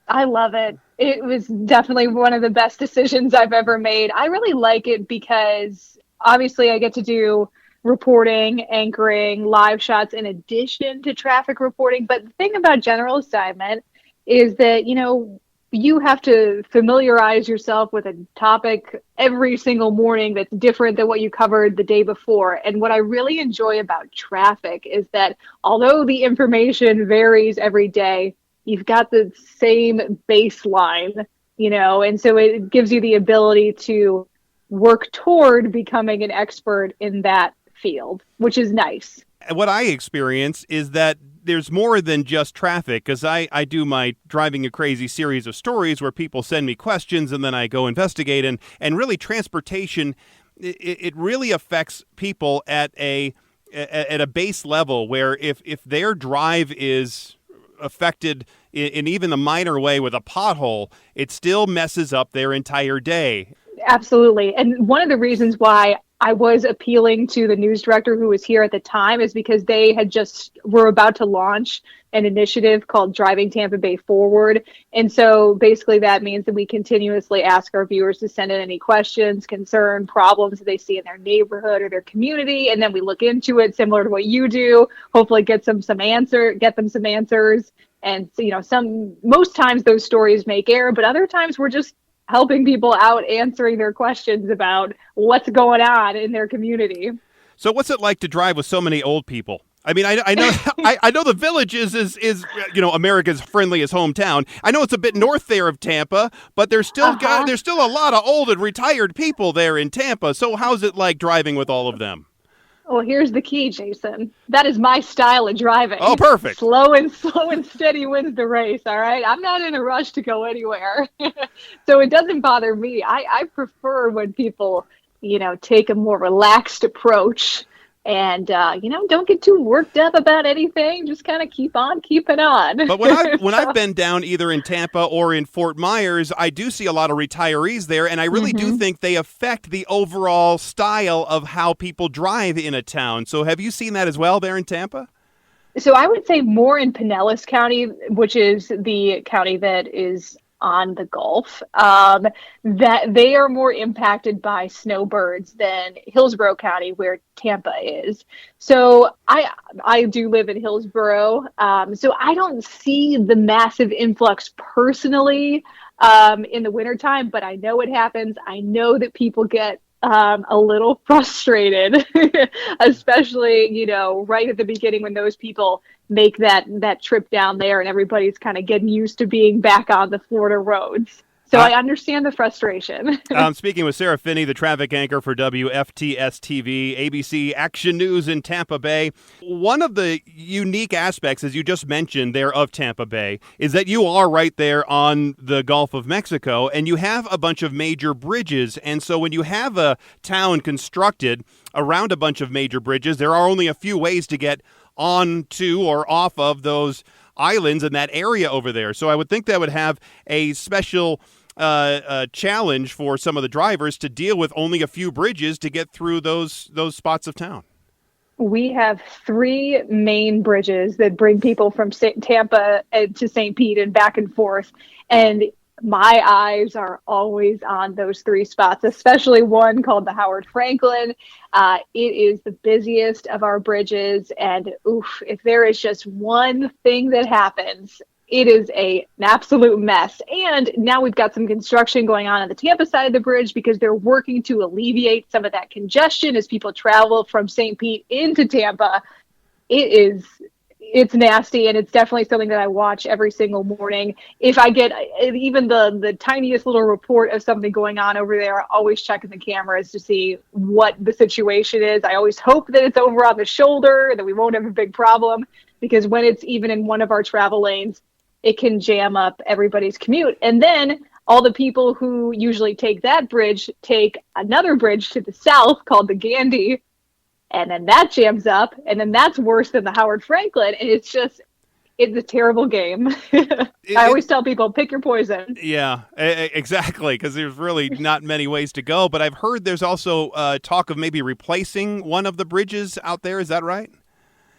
I love it. It was definitely one of the best decisions I've ever made. I really like it because obviously I get to do reporting, anchoring, live shots in addition to traffic reporting. But the thing about general assignment is that, you have to familiarize yourself with a topic every single morning that's different than what you covered the day before. And what I really enjoy about traffic is that although the information varies every day, you've got the same baseline, and so it gives you the ability to work toward becoming an expert in that field, which is nice. What I experience is that there's more than just traffic, because I do my Driving You Crazy series of stories where people send me questions and then I go investigate. And really transportation, it really affects people at a base level where if their drive is affected in even the minor way with a pothole, it still messes up their entire day. Absolutely. And one of the reasons why I was appealing to the news director who was here at the time is because they were about to launch an initiative called Driving Tampa Bay Forward. And so basically that means that we continuously ask our viewers to send in any questions, concern, problems that they see in their neighborhood or their community. And then we look into it similar to what you do, hopefully get them some answers. And most times those stories make air, but other times we're just helping people out, answering their questions about what's going on in their community. So what's it like to drive with so many old people? I mean, I know I know the Village is America's friendliest hometown. I know it's a bit north there of Tampa, but there's still a lot of old and retired people there in Tampa. So how's it like driving with all of them? Well, here's the key, Jason. That is my style of driving. Oh, perfect. Slow and steady wins the race, all right? I'm not in a rush to go anywhere. So it doesn't bother me. I prefer when people, take a more relaxed approach and, don't get too worked up about anything. Just kind of keep on keeping on. But when I've been down either in Tampa or in Fort Myers, I do see a lot of retirees there, and I really do think they affect the overall style of how people drive in a town. So have you seen that as well there in Tampa? So I would say more in Pinellas County, which is the county that is on the Gulf, that they are more impacted by snowbirds than Hillsborough County, where Tampa is. So I do live in Hillsborough, so I don't see the massive influx personally in the wintertime, but I know it happens. I know that people get a little frustrated, especially, right at the beginning when those people make that trip down there and everybody's kind of getting used to being back on the Florida roads. So I understand the frustration. I'm speaking with Sarah Phinney, the traffic anchor for WFTS-TV ABC Action News in Tampa Bay. One of the unique aspects, as you just mentioned there, of Tampa Bay is that you are right there on the Gulf of Mexico, and you have a bunch of major bridges. And so when you have a town constructed around a bunch of major bridges, there are only a few ways to get on to or off of those islands in that area over there. So I would think that would have a special challenge for some of the drivers to deal with only a few bridges to get through those spots of town. We have 3 main bridges that bring people from Tampa to St. Pete and back and forth. And my eyes are always on those 3 spots, especially one called the Howard Franklin. It is the busiest of our bridges. And if there is just one thing that happens, it is an absolute mess. And now we've got some construction going on the Tampa side of the bridge because they're working to alleviate some of that congestion as people travel from St. Pete into Tampa. It's nasty, and it's definitely something that I watch every single morning. If I get even the tiniest little report of something going on over there, I always check in the cameras to see what the situation is. I always hope that it's over on the shoulder, that we won't have a big problem, because when it's even in one of our travel lanes, it can jam up everybody's commute. And then all the people who usually take that bridge take another bridge to the south called the Gandy, and then that jams up, and then that's worse than the Howard Franklin, and it's a terrible game. I always tell people, pick your poison. Yeah, exactly, because there's really not many ways to go, but I've heard there's also talk of maybe replacing one of the bridges out there. Is that right?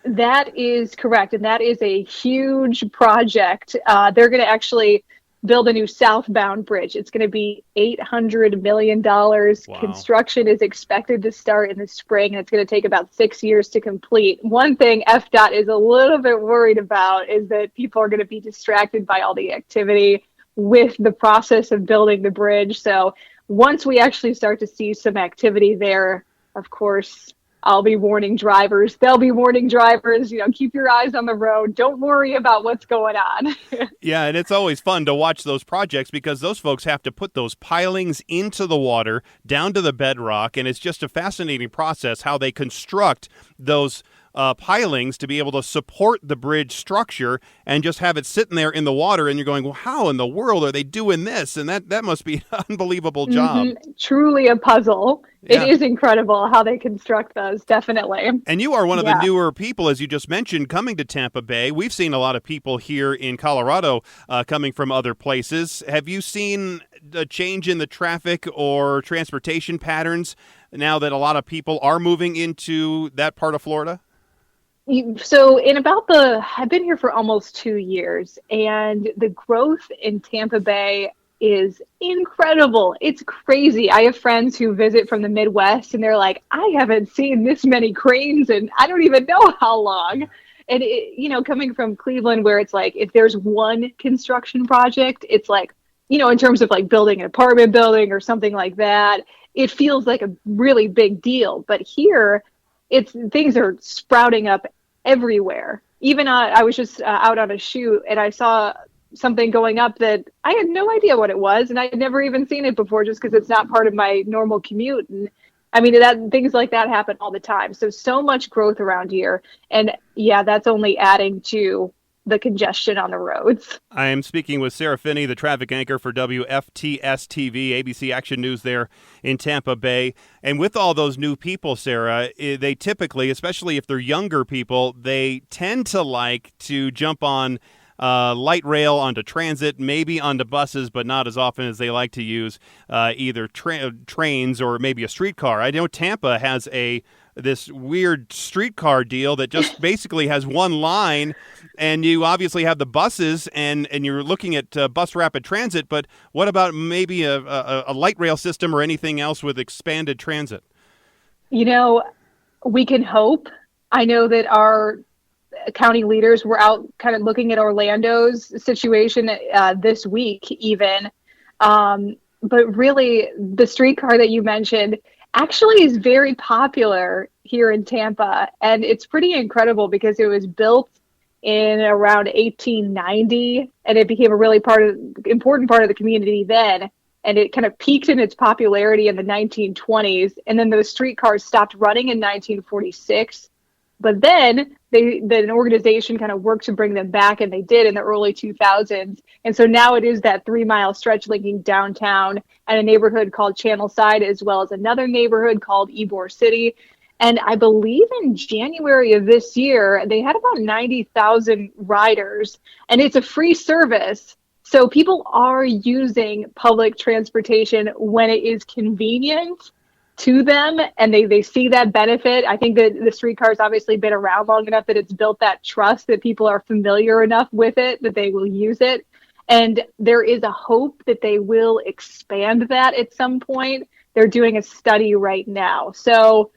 That is correct, and that is a huge project. They're going to actually build a new southbound bridge. It's going to be $800 million. Wow. Construction is expected to start in the spring, and it's going to take about 6 years to complete. One thing FDOT is a little bit worried about is that people are going to be distracted by all the activity with the process of building the bridge. So once we actually start to see some activity there, of course, I'll be warning drivers. They'll be warning drivers, keep your eyes on the road. Don't worry about what's going on. Yeah, and it's always fun to watch those projects because those folks have to put those pilings into the water, down to the bedrock, and it's just a fascinating process how they construct those pilings to be able to support the bridge structure and just have it sitting there in the water. And you're going, well, how in the world are they doing this? And that must be an unbelievable job. Truly a puzzle. Yeah. It is incredible how they construct those, definitely. And you are one of the newer people, as you just mentioned, coming to Tampa Bay. We've seen a lot of people here in Colorado coming from other places. Have you seen a change in the traffic or transportation patterns now that a lot of people are moving into that part of Florida? So I've been here for almost 2 years, and the growth in Tampa Bay is incredible. It's crazy. I have friends who visit from the Midwest, and they're like, I haven't seen this many cranes, and I don't even know how long. And, coming from Cleveland, where it's like, if there's one construction project, it's like, in terms of like building an apartment building or something like that, it feels like a really big deal. But here, things are sprouting up everywhere. Even I was just out on a shoot, and I saw something going up that I had no idea what it was, and I had never even seen it before, just because it's not part of my normal commute. And I mean, things like that happen all the time. So much growth around here, and yeah, that's only adding to the congestion on the roads. I am speaking with Sarah Phinney, the traffic anchor for WFTS-TV ABC Action News there in Tampa Bay. And with all those new people, Sarah, they typically, especially if they're younger people, they tend to like to jump on light rail, onto transit, maybe onto buses, but not as often as they like to use either trains or maybe a streetcar. I know Tampa has this weird streetcar deal that just basically has one line, and you obviously have the buses, and you're looking at bus rapid transit, but what about maybe a light rail system or anything else with expanded transit? We can hope. I know that our county leaders were out kind of looking at Orlando's situation this week even. But really, the streetcar that you mentioned actually is very popular here in Tampa. And it's pretty incredible because it was built in around 1890, and it became a really important part of the community then. And it kind of peaked in its popularity in the 1920s. And then those streetcars stopped running in 1946. But then an organization kind of worked to bring them back, and they did in the early 2000s. And so now it is that 3-mile stretch linking downtown and a neighborhood called Channelside, as well as another neighborhood called Ybor City. And I believe in January of this year, they had about 90,000 riders, and it's a free service. So people are using public transportation when it is convenient to them, and they see that benefit. I think that the streetcar's obviously been around long enough that it's built that trust that people are familiar enough with it that they will use it. And there is a hope that they will expand that at some point. They're doing a study right now. So,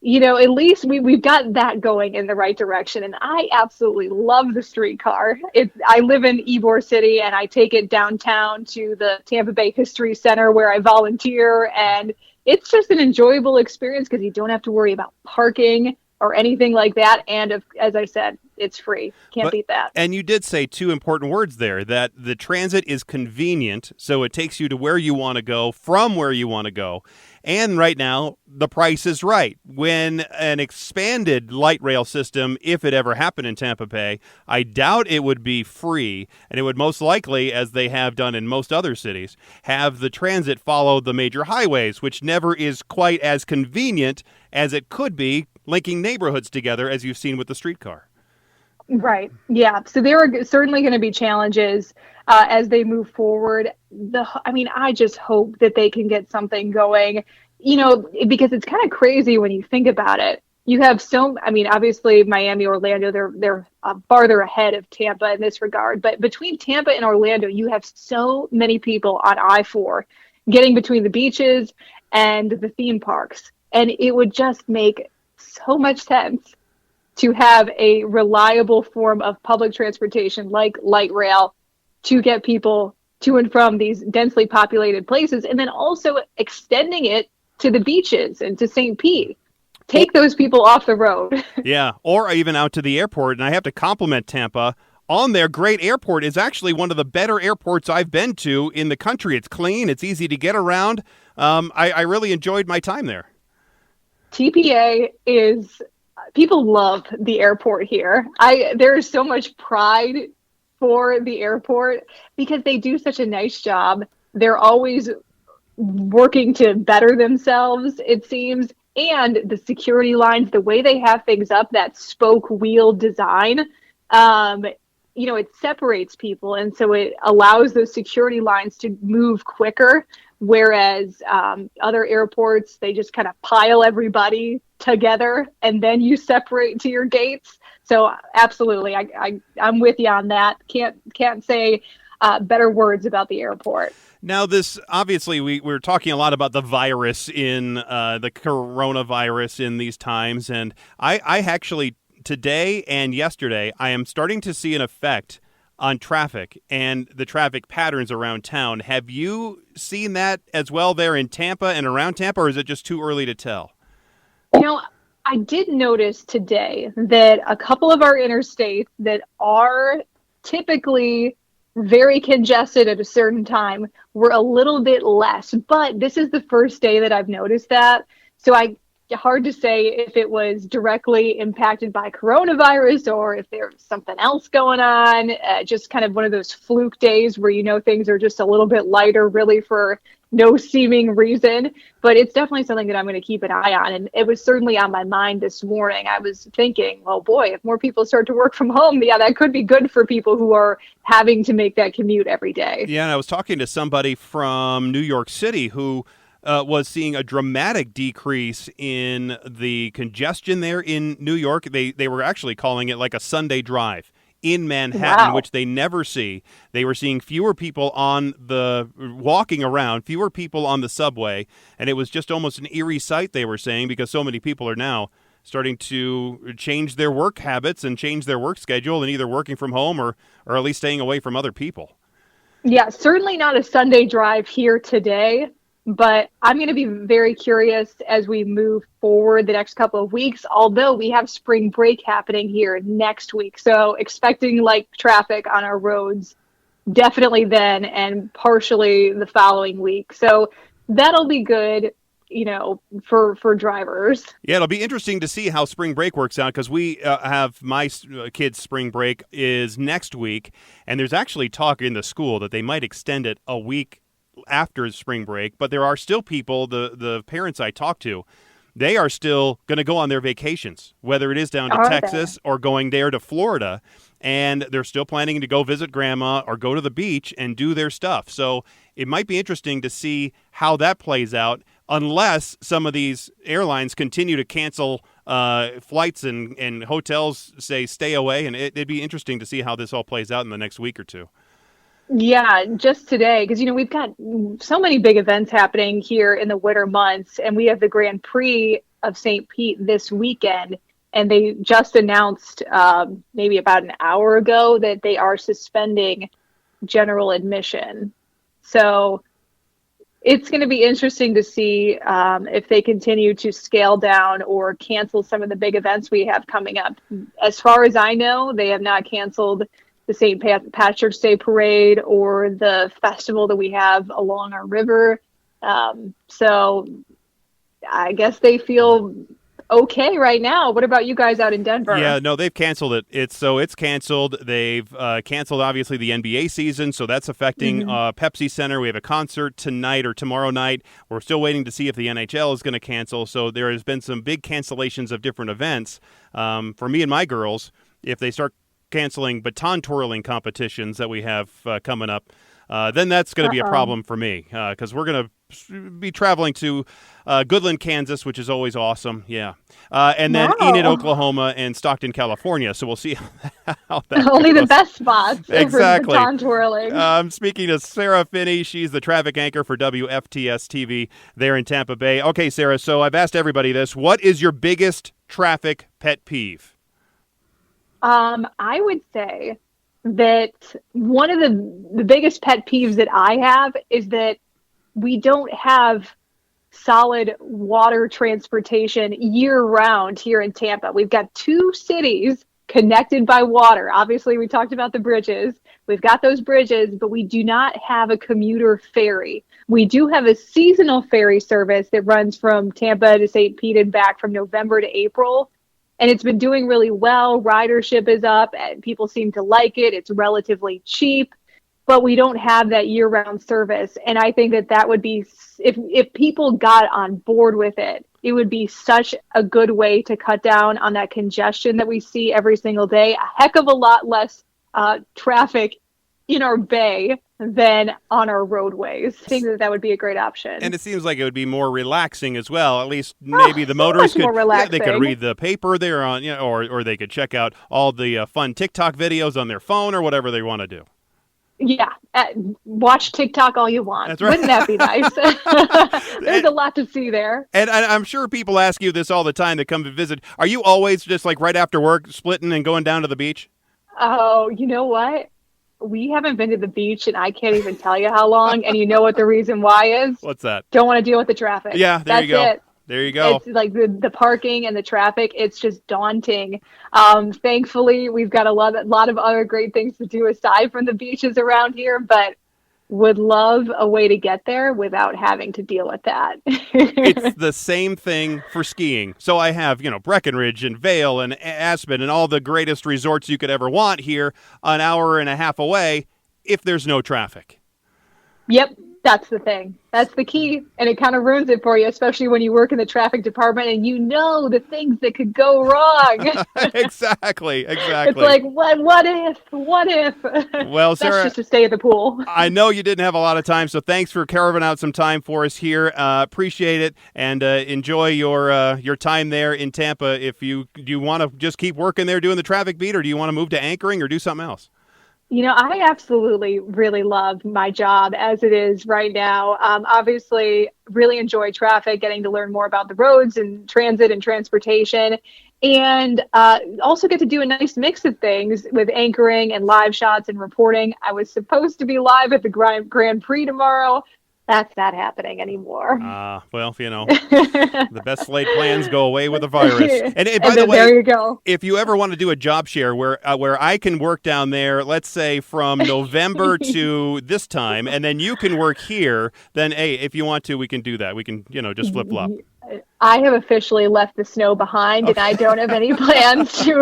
at least we've got that going in the right direction. And I absolutely love the streetcar. I live in Ybor City, and I take it downtown to the Tampa Bay History Center where I volunteer, and it's just an enjoyable experience because you don't have to worry about parking or anything like that. And as I said, it's free. Can't beat that. And you did say two important words there, that the transit is convenient, so it takes you to where you want to go from where you want to go. And right now, the price is right. When an expanded light rail system, if it ever happened in Tampa Bay, I doubt it would be free. And it would most likely, as they have done in most other cities, have the transit follow the major highways, which never is quite as convenient as it could be linking neighborhoods together, as you've seen with the streetcar. Right. Yeah. So there are certainly going to be challenges as they move forward. I just hope that they can get something going, because it's kind of crazy when you think about it. You have obviously Miami, Orlando, they're farther ahead of Tampa in this regard. But between Tampa and Orlando, you have so many people on I-4 getting between the beaches and the theme parks. And it would just make so much sense to have a reliable form of public transportation like light rail to get people to and from these densely populated places, and then also extending it to the beaches and to St. Pete. Take those people off the road. Yeah, or even out to the airport. And I have to compliment Tampa on their great airport. Is actually one of the better airports I've been to in the country. It's clean. It's easy to get around. I really enjoyed my time there. TPA is people love the airport here. There is so much pride for the airport because they do such a nice job. They're always working to better themselves, it seems. And the security lines, the way they have things up, that spoke wheel design, it separates people. And so it allows those security lines to move quicker. Whereas other airports, they just kind of pile everybody together and then you separate to your gates. So absolutely, I'm with you on that. Can't say better words about the airport. Now, this obviously we're talking a lot about the virus in the coronavirus in these times, and I actually today and yesterday I am starting to see an effect on traffic and the traffic patterns around town. Have you seen that as well there in Tampa and around Tampa, or is it just too early to tell? I did notice today that a couple of our interstates that are typically very congested at a certain time were a little bit less, but this is the first day that I've noticed that. So hard to say if it was directly impacted by coronavirus or if there's something else going on. Just kind of one of those fluke days where things are just a little bit lighter, really for no seeming reason. But it's definitely something that I'm going to keep an eye on. And it was certainly on my mind this morning. I was thinking, well, boy, if more people start to work from home, yeah, that could be good for people who are having to make that commute every day. Yeah, and I was talking to somebody from New York City who was seeing a dramatic decrease in the congestion there in New York. They were actually calling it like a Sunday drive in Manhattan, Wow. which they never see. They were seeing fewer people walking around, fewer people on the subway, and it was just almost an eerie sight, they were saying, because so many people are now starting to change their work habits and change their work schedule and either working from home or at least staying away from other people. Yeah, certainly not a Sunday drive here today. But I'm going to be very curious as we move forward the next couple of weeks, although we have spring break happening here next week. So expecting traffic on our roads definitely then and partially the following week. So that'll be good, for drivers. Yeah, it'll be interesting to see how spring break works out because we have my kids' spring break is next week. And there's actually talk in the school that they might extend it a week after spring break, but there are still people, the parents I talk to, they are still going to go on their vacations, whether it is down to Texas or going there to Florida, and they're still planning to go visit grandma or go to the beach and do their stuff. So it might be interesting to see how that plays out unless some of these airlines continue to cancel flights and hotels say stay away, and it'd be interesting to see how this all plays out in the next week or two. Yeah, just today, because, we've got so many big events happening here in the winter months, and we have the Grand Prix of St. Pete this weekend, and they just announced maybe about an hour ago that they are suspending general admission. So it's going to be interesting to see if they continue to scale down or cancel some of the big events we have coming up. As far as I know, they have not canceled the St. Patrick's Day Parade or the festival that we have along our river. So I guess they feel okay right now. What about you guys out in Denver? Yeah, no, they've canceled it. It's canceled. They've canceled, obviously, the NBA season, so that's affecting Pepsi Center. We have a concert tonight or tomorrow night. We're still waiting to see if the NHL is going to cancel, so there has been some big cancellations of different events. For me and my girls, if they start canceling baton twirling competitions that we have coming up, then that's going to be a problem for me because we're going to be traveling to Goodland, Kansas, which is always awesome. Yeah. And then Enid, Oklahoma, and Stockton, California. So we'll see how that Only goes. the best spots. Exactly. For baton twirling. I'm speaking to Sarah Phinney. She's the traffic anchor for WFTS-TV there in Tampa Bay. Okay, Sarah, so I've asked everybody this. What is your biggest traffic pet peeve? I would say that one of the biggest pet peeves that I have is that we don't have solid water transportation year round here in Tampa. We've got two cities connected by water. Obviously, we talked about the bridges. We've got those bridges, but we do not have a commuter ferry. We do have a seasonal ferry service that runs from Tampa to St. Pete and back from November to April. and it's been doing really well. Ridership is up and people seem to like it. It's relatively cheap, but we don't have that year-round service. And I think that would be, if people got on board with it, it would be such a good way to cut down on that congestion that we see every single day. A heck of a lot less traffic in our bay than on our roadways. I think that would be a great option. And it seems like it would be more relaxing as well. At least maybe the motorists could, they could read the paper there on, or they could check out all the fun TikTok videos on their phone or whatever they want to do. Yeah, watch TikTok all you want. That's right. Wouldn't that be nice? There's a lot to see there. And I'm sure people ask you this all the time that come to visit. Are you always just like right after work splitting and going down to the beach? Oh, you know what? We haven't been to the beach, and I can't even tell you how long. And you know what the reason why is? What's that? Don't want to deal with the traffic. Yeah, there you go. That's it. There you go. It's like the parking and the traffic. It's just daunting. Thankfully, we've got a lot of other great things to do aside from the beaches around here, but would love a way to get there without having to deal with that. It's the same thing for skiing. So I have, Breckenridge and Vail and Aspen and all the greatest resorts you could ever want here an hour and a half away if there's no traffic. Yep. That's the thing. That's the key. And it kind of ruins it for you, especially when you work in the traffic department and you know the things that could go wrong. Exactly. It's like, what if? Well, Sarah, that's just to stay at the pool. I know you didn't have a lot of time, so thanks for carving out some time for us here. Appreciate it, and enjoy your time there in Tampa. Do you want to just keep working there doing the traffic beat, or do you want to move to anchoring or do something else? I absolutely really love my job as it is right now. Obviously, really enjoy traffic, getting to learn more about the roads and transit and transportation, and also get to do a nice mix of things with anchoring and live shots and reporting. I was supposed to be live at the Grand Prix tomorrow. That's not happening anymore. Well, the best laid plans go away with a virus. And by the way, there you go. If you ever want to do a job share where I can work down there, let's say from November to this time, and then you can work here, then, hey, if you want to, we can do that. We can, just flip-flop. I have officially left the snow behind, and I don't have any plans to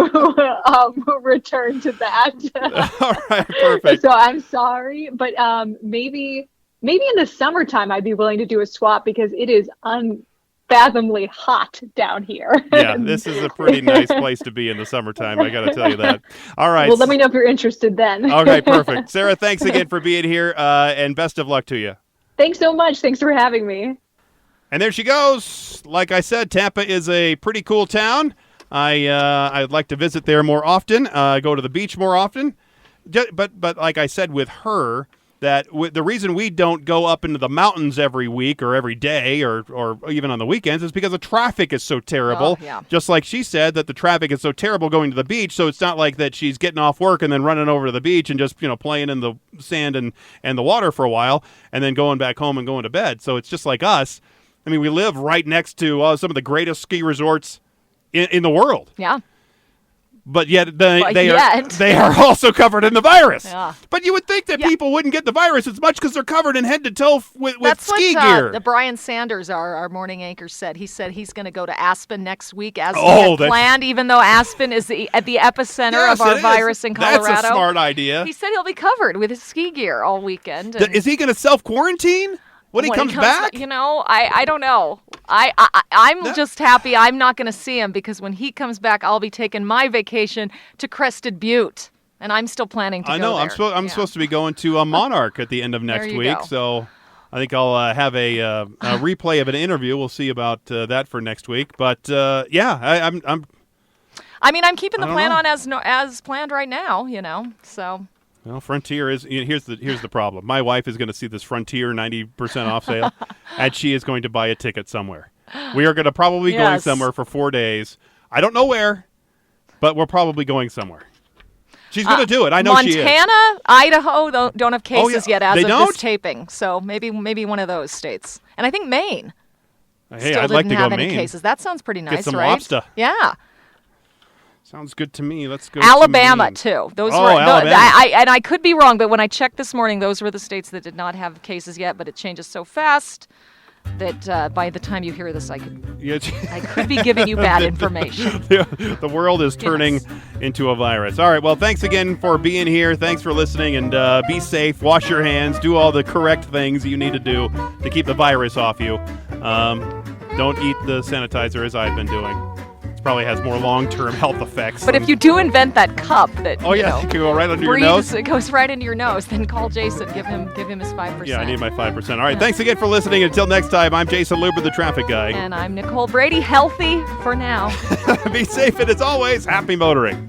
return to that. All right, perfect. So I'm sorry, but maybe in the summertime I'd be willing to do a swap because it is unfathomably hot down here. Yeah, this is a pretty nice place to be in the summertime, I got to tell you that. All right. Well, let me know if you're interested then. Okay, perfect. Sarah, thanks again for being here, and best of luck to you. Thanks so much. Thanks for having me. And there she goes. Like I said, Tampa is a pretty cool town. I'd like to visit there more often, go to the beach more often. But like I said with her, that the reason we don't go up into the mountains every week or every day or even on the weekends is because the traffic is so terrible. Oh, yeah. Just like she said that the traffic is so terrible going to the beach, so it's not like that she's getting off work and then running over to the beach and just playing in the sand and the water for a while and then going back home and going to bed. So it's just like us. I mean, we live right next to some of the greatest ski resorts in the world. Yeah. But yet they are also covered in the virus. Yeah. But you would think that people wouldn't get the virus as much because they're covered in head to toe with ski what, gear. The Brian Sanders, our morning anchor, said. He said he's going to go to Aspen next week as we had planned, even though Aspen is at the epicenter of our virus in Colorado. That's a smart idea. He said he'll be covered with his ski gear all weekend. Is he going to self-quarantine? When he comes back? I don't know. I'm just happy I'm not going to see him because when he comes back, I'll be taking my vacation to Crested Butte, and I'm still planning to go there. I know. I'm supposed to be going to Monarch at the end of next week, so I think I'll have a replay of an interview. We'll see about that for next week. But I'm keeping the plan on as planned right now. So. Well, Frontier is here's the problem. My wife is going to see this Frontier 90% off sale, and she is going to buy a ticket somewhere. We are going to probably be going somewhere for 4 days. I don't know where, but we're probably going somewhere. She's going to do it. I know she is. Montana, Idaho don't have cases yet as of don't? this taping, so maybe one of those states. And I think Maine. Hey, I'd like to go have Maine. Any cases. That sounds pretty nice, Get some right? lobster. Yeah. Sounds good to me. Let's go. Alabama too. Alabama. I could be wrong, but when I checked this morning, those were the states that did not have cases yet. But it changes so fast. that by the time you hear this, I could Yeah. be giving you bad information. The world is turning into a virus. All right. Well, thanks again for being here. Thanks for listening, and be safe. Wash your hands. Do all the correct things you need to do to keep the virus off you. Don't eat the sanitizer as I've been doing. It probably has more long-term health effects. But if you do invent that cup that it can go right under your nose. It goes right into your nose. Then call Jason. Give him his 5%. Yeah, I need my 5%. All right. Thanks again for listening. Until next time, I'm Jason Luber, the traffic guy. And I'm Nicole Brady. Healthy for now. Be safe, and as always, happy motoring.